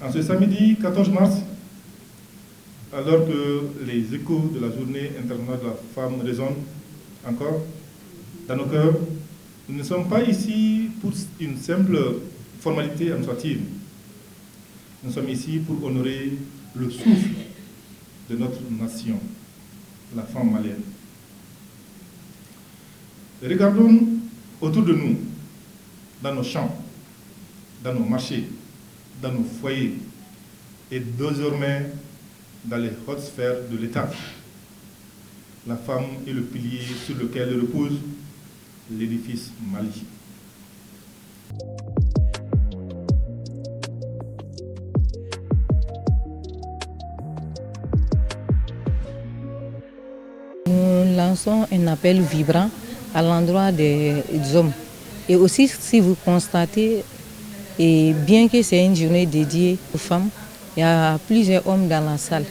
En ce samedi 14 mars, alors que les échos de la journée internationale de la femme résonnent encore dans nos cœurs, nous ne sommes pas ici pour une simple formalité administrative. Nous sommes ici pour honorer le souffle de notre nation, la femme malienne. Regardons autour de nous, dans nos champs, dans nos marchés, dans nos foyers et désormais dans les hautes sphères de l'État. La femme est le pilier sur lequel repose l'édifice Mali. Nous lançons un appel vibrant à l'endroit des hommes. Et aussi, si vous constatez, et bien que c'est une journée dédiée aux femmes, il y a plusieurs hommes dans la salle.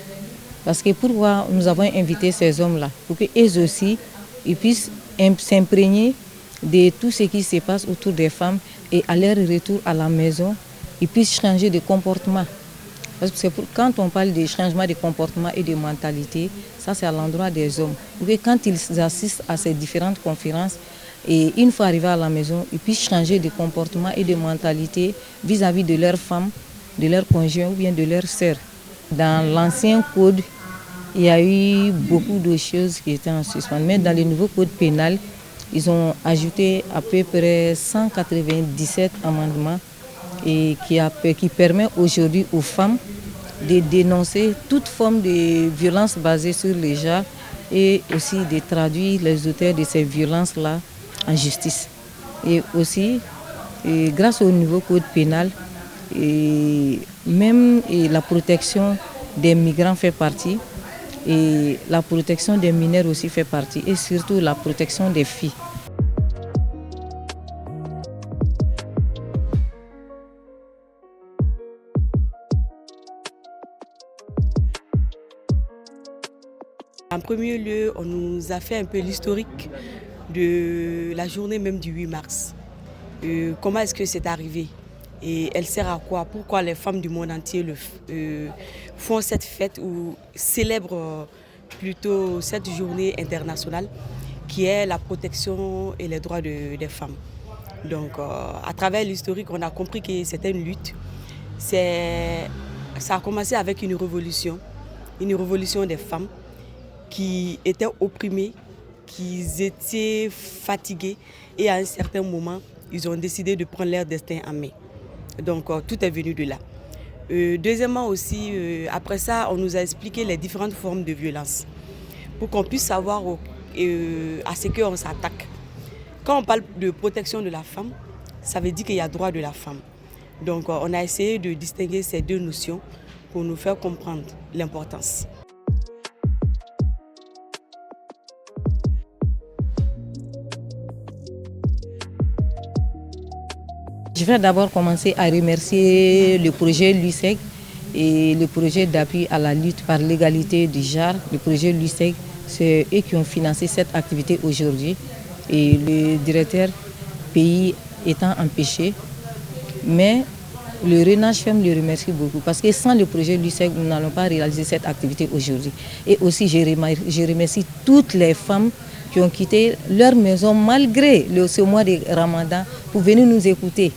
Parce que pourquoi nous avons invité ces hommes-là? Pour qu'eux aussi ils puissent s'imprégner de tout ce qui se passe autour des femmes et à leur retour à la maison, ils puissent changer de comportement. Parce que quand on parle de changement de comportement et de mentalité, ça c'est à l'endroit des hommes. Pour que quand ils assistent à ces différentes conférences, et une fois arrivés à la maison, ils puissent changer de comportement et de mentalité vis-à-vis de leurs femmes, de leurs conjoints ou bien de leurs sœurs. Dans l'ancien code, il y a eu beaucoup de choses qui étaient en suspens. Mais dans le nouveau code pénal, ils ont ajouté à peu près 197 amendements et qui permet aujourd'hui aux femmes de dénoncer toute forme de violence basée sur le genre et aussi de traduire les auteurs de ces violences-là en justice. Et aussi, grâce au nouveau code pénal, même la protection des migrants fait partie, et la protection des mineurs aussi fait partie, et surtout la protection des filles. En premier lieu, on nous a fait un peu l'historique de la journée même du 8 mars. Comment est-ce que c'est arrivé et elle sert à quoi? Pourquoi les femmes du monde entier font cette fête ou célèbrent plutôt cette journée internationale qui est la protection et les droits des femmes. Donc à travers l'historique, on a compris que c'était une lutte. Ça a commencé avec une révolution des femmes qui étaient opprimées, qui étaient fatiguées et à un certain moment, ils ont décidé de prendre leur destin en main. Donc tout est venu de là. Deuxièmement aussi, après ça, on nous a expliqué les différentes formes de violence pour qu'on puisse savoir à ce qu'on s'attaque. Quand on parle de protection de la femme, ça veut dire qu'il y a droit de la femme. Donc on a essayé de distinguer ces deux notions pour nous faire comprendre l'importance. Je vais d'abord commencer à remercier le projet LUISEG et le projet d'appui à la lutte par l'égalité du genre. Le projet LUISEG, c'est eux qui ont financé cette activité aujourd'hui. Et le directeur pays étant empêché. Mais le RENAGE FEM le remercie beaucoup parce que sans le projet LUISEG, nous n'allons pas réaliser cette activité aujourd'hui. Et aussi, je remercie toutes les femmes qui ont quitté leur maison malgré ce mois de Ramadan pour venir nous écouter.